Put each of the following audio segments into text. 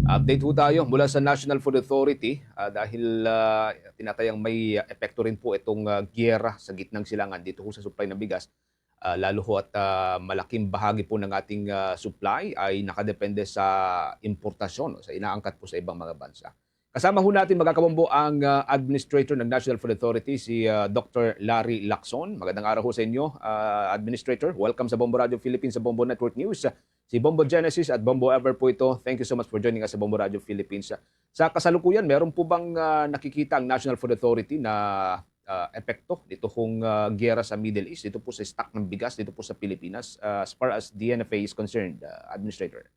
Update ho tayo mula sa National Food Authority dahil tinatayang may epekto rin po itong giyera sa gitnang silangan dito ho sa supply ng bigas. Lalo ho at malaking bahagi po ng ating supply ay nakadepende sa importasyon o sa inaangkat po sa ibang mga bansa. Kasama ho natin magkakabombo ang Administrator ng National Food Authority, si Dr. Larry Lacson. Magandang araw ho sa inyo, Administrator. Welcome sa Bombo Radio Philippines sa Bombo Network News. Si Bombo Genesis at Bombo Ever po ito. Thank you so much for joining us sa Bombo Radio Philippines. Sa kasalukuyan, meron po bang nakikita ang National Food Authority na epekto dito kung giyera sa Middle East, dito po sa stock ng bigas, dito po sa Pilipinas, as far as the NFA is concerned, Administrator?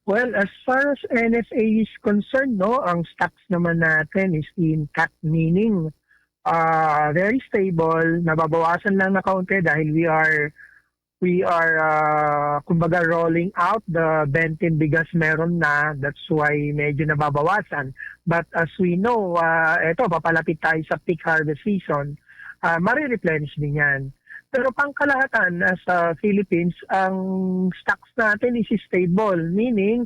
Well, as far as NFA is concerned, no, ang stocks naman natin is intact, meaning very stable, nababawasan lang na kaunti dahil we are kumbaga rolling out the Bentin bigas meron na, that's why medyo nababawasan. But as we know, eto papalapit tayo sa peak harvest season, mare-replenish din yan. Pero pangkalahatan sa Philippines, ang stocks natin is stable, meaning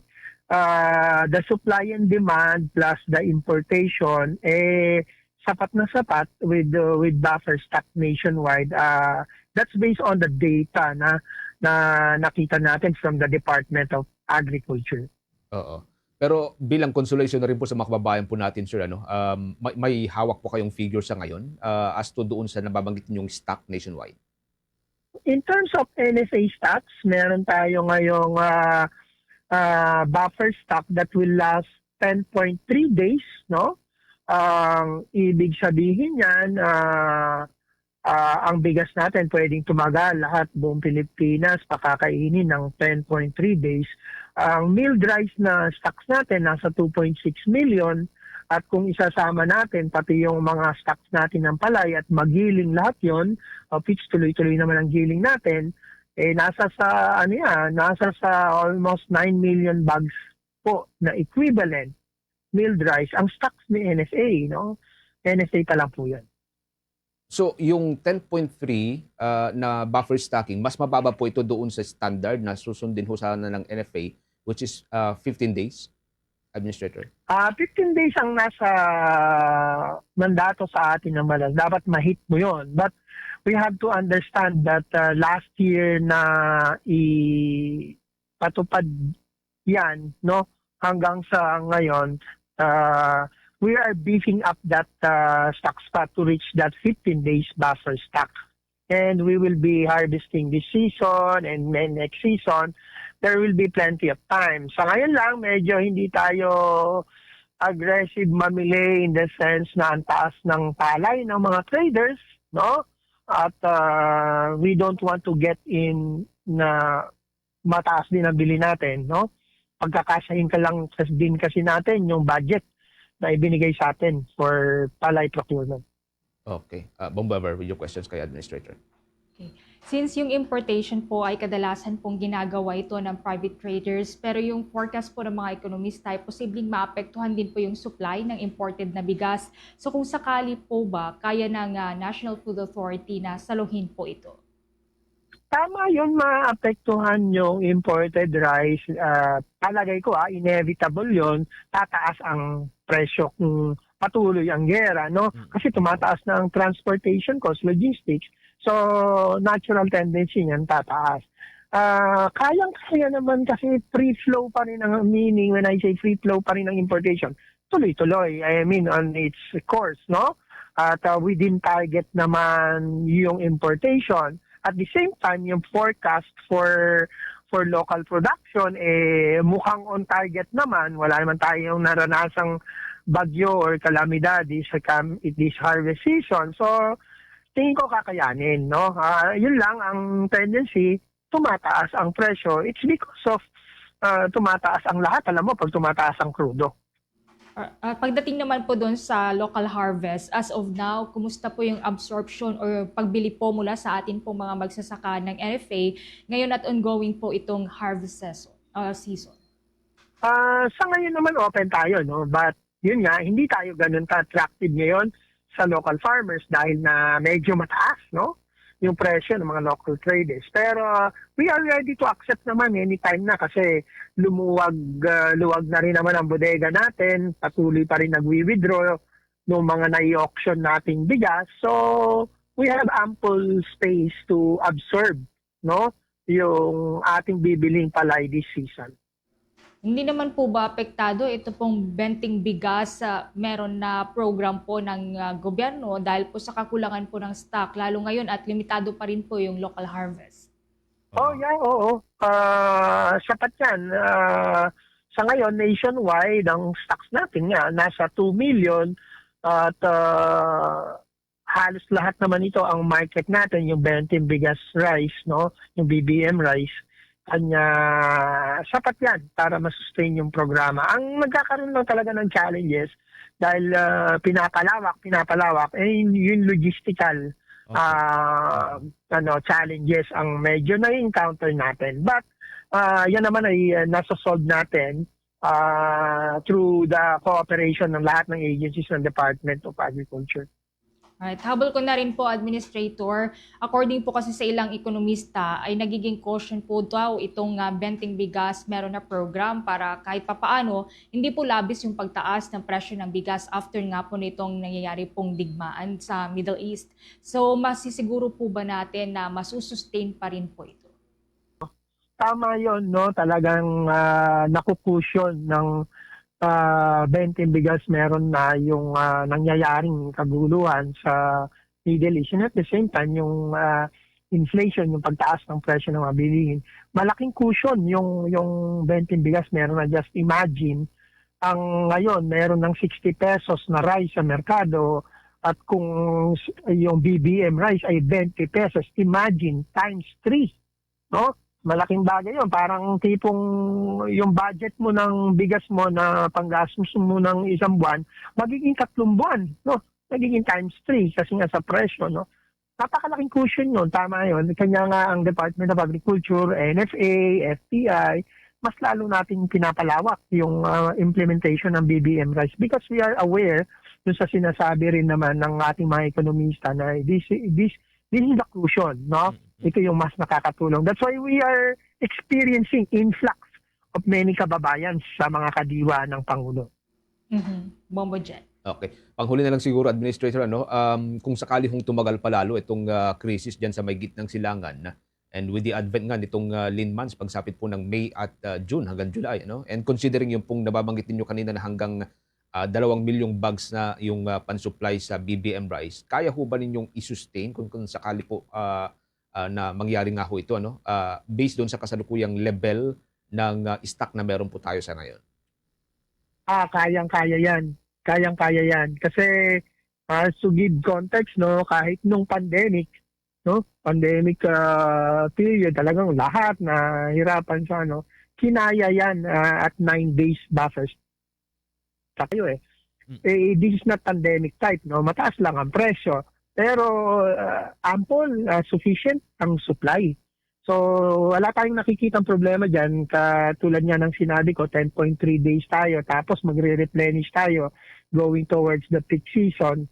the supply and demand plus the importation sapat na sapat with buffer stock nationwide. That's based on the data na nakita natin from the Department of Agriculture. Oo. Pero bilang consolation na rin po sa mga kababayan po natin, sir, may hawak po kayong figure sa ngayon as to doon sa nababanggit ninyong stock nationwide? In terms of NFA stocks, meron tayo ngayong buffer stock that will last 10.3 days, no? Ibig sabihin yan, ang bigas natin pwedeng tumagal lahat buong Pilipinas, pakakainin ng 10.3 days. Ang milled rice na stocks natin nasa 2.6 million. At kung isasama natin pati yung mga stocks natin ng palay at magiling lahat yon, which tuloy-tuloy naman ang giling natin, nasa sa almost 9 million bags po na equivalent milled rice ang stocks ni NFA, no? NFA pa lang po 'yan. So, yung 10.3 na buffer stocking, mas mababa po ito doon sa standard na susundin ho sana ng NFA, which is 15 days, Administrator? 15 days ang nasa mandato sa atin ng balas. Dapat ma-hit mo yon. But we have to understand that last year na ipatupad yan, no? Hanggang sa ngayon, we are beefing up that stock spot to reach that 15 days buffer stock. And we will be harvesting this season and next season. There will be plenty of time. Sa ngayon lang, medyo hindi tayo aggressive mamili in the sense na ang taas ng palay ng mga traders, no? At we don't want to get in na mataas din ang bili natin, no? Pagkakasahin ka lang din kasi natin yung budget na ibinigay sa atin for palay procurement. Okay. Bombaver with your questions kay Administrator. Okay. Since yung importation po ay kadalasan pong ginagawa ito ng private traders, pero yung forecast po ng mga ekonomista ay posibleng maapektuhan din po yung supply ng imported na bigas. So kung sakali po ba, kaya ng National Food Authority na saluhin po ito? Tama yun, maapektuhan yung imported rice. Palagay ko, inevitable yun. Tataas ang presyo kung patuloy ang gera, no? Kasi tumataas na ang transportation cost, logistics. So, natural tendency niyan tataas. Kayang-kaya naman kasi free flow pa rin ang meaning when I say free flow pa rin ang importation. Tuloy-tuloy, I mean on its course, no? At within target naman yung importation. At the same time, yung forecast for local production, mukhang on target naman. Wala naman tayong naranasang bagyo or calamidad this harvest season. So, tingin ko kakayanin, no? Yun lang ang tendency, tumataas ang presyo. It's because of tumataas ang lahat. Alam mo, pag tumataas ang krudo. Pagdating naman po doon sa local harvest, as of now, kumusta po yung absorption or pagbili po mula sa atin po mga magsasaka ng NFA ngayon at ongoing po itong harvest season? Sa ngayon naman open tayo, no? But yun nga, hindi tayo ganun ka-attractive ngayon sa local farmers dahil na medyo mataas, no? yung presyo ng mga local traders. Pero we are ready to accept naman anytime na kasi luwag na rin naman ang bodega natin, patuloy pa rin nagwi-withdraw ng mga nai-auction nating bigas. So we have ample space to absorb, no, yung ating bibiling palay this season. Hindi naman po ba apektado ito pong benting bigas sa meron na program po ng gobyerno dahil po sa kakulangan po ng stock lalo ngayon at limitado pa rin po yung local harvest? Oh, yeah, oo. Sapat yan. Sa ngayon, nationwide, ang stocks natin nga, nasa 2 million at halos lahat naman ito ang market natin, yung benting bigas rice, no, yung BBM rice. Kanya sapat yan para masustain yung programa. Ang nagkakaroon lang talaga ng challenges dahil pinapalawak, yung logistical challenges ang medyo na-encounter natin. But yan naman ay nasa-solve natin through the cooperation ng lahat ng agencies ng Department of Agriculture. Right. Habol ko na rin po, Administrator, according po kasi sa ilang ekonomista ay nagiging caution po daw itong benting bigas meron na program para kahit papaano hindi po labis yung pagtaas ng presyo ng bigas after nga po nitong nangyayari pong digmaan sa Middle East. So masisiguro po ba natin na masusustain pa rin po ito? Tama yon, no? Talagang nakukusyon ng benting bigas meron na yung nangyayaring kaguluhan sa Middle East. And at the same time, yung inflation, yung pagtaas ng presyo ng mga bilihin, malaking cushion yung benting bigas meron na. Just imagine, ang ngayon meron ng 60 pesos na rice sa merkado at kung yung BBM rice ay 20 pesos, imagine, times 3, no? Malaking bagay yun. Parang tipong yung budget mo ng bigas mo na panggastos mo ng isang buwan, magiging 3 buwan, no? Magiging times 3 kasi nga sa presyo, no? Napakalaking cushion yun. Tama yun. Kanya nga ang Department of Agriculture, NFA, FTI, mas lalo natin pinapalawak yung implementation ng BBM rice because we are aware dun sa sinasabi rin naman ng ating mga ekonomista na this is the cushion, no? Ito yung mas nakakatulong. That's why we are experiencing influx of many kababayan sa mga kadiwa ng Pangulo. Bombo Jet. Okay. Panghuli na lang siguro, Administrator, kung sakali hong tumagal palalo itong crisis dyan sa may gitnang silangan, and with the advent nga nitong lean months, pagsapit po ng May at June hanggang July, and considering yung pong nababanggit ninyo kanina na hanggang 2 milyong bags na yung pansupply sa BBM rice, kaya ho ba ninyong i-sustain kung sakali po na mangyari nga ho ito, based doon sa kasalukuyang level ng stock na meron po tayo sa ngayon? Kayang-kaya yan. Kayang-kaya yan. Kasi to give context, no, kahit nung pandemic, no, pandemic period, talagang lahat na hirapan sa kinaya yan at 9 days buffers. Sa kayo this is not pandemic type, no, mataas lang ang presyo. Pero ample, sufficient ang supply. So wala tayong nakikitang problema dyan. Katulad niya ng sinabi ko, 10.3 days tayo. Tapos magre-replenish tayo going towards the peak season.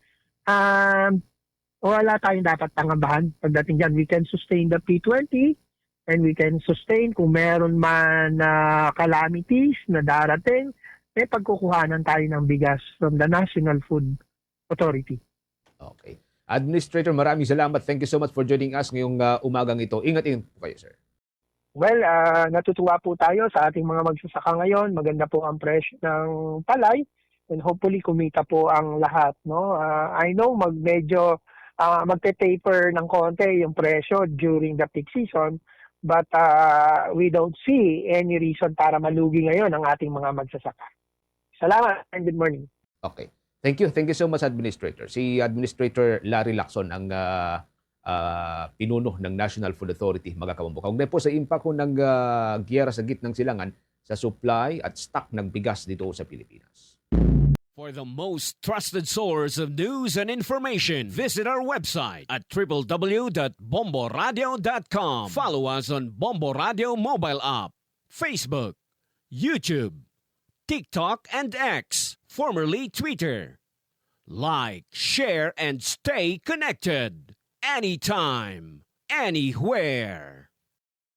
Wala tayong dapat pangambahan pagdating dyan. We can sustain the P20 and we can sustain kung meron man calamities na darating, may pagkukuhanan tayo ng bigas from the National Food Authority. Okay. Administrator, maraming salamat. Thank you so much for joining us ngayong umagang ito. Ingat-ingat po kayo, sir. Well, natutuwa po tayo sa ating mga magsasaka ngayon. Maganda po ang presyo ng palay and hopefully kumita po ang lahat, no? I know medyo magte-taper ng konti yung presyo during the peak season, but we don't see any reason para malugi ngayon ang ating mga magsasaka. Salamat and good morning. Okay. Thank you. Thank you so much, Administrator. Si Administrator Larry Lacson ang pinuno ng National Food Authority, mga kabombo. Kaugnay po sa impact ng giyera sa gitnang silangan sa supply at stock ng bigas dito sa Pilipinas. For the most trusted source of news and information, visit our website at www.bomboradio.com. Follow us on Bombo Radio mobile app, Facebook, YouTube, TikTok, and X, formerly Twitter. Like, share, and stay connected anytime. anywhere.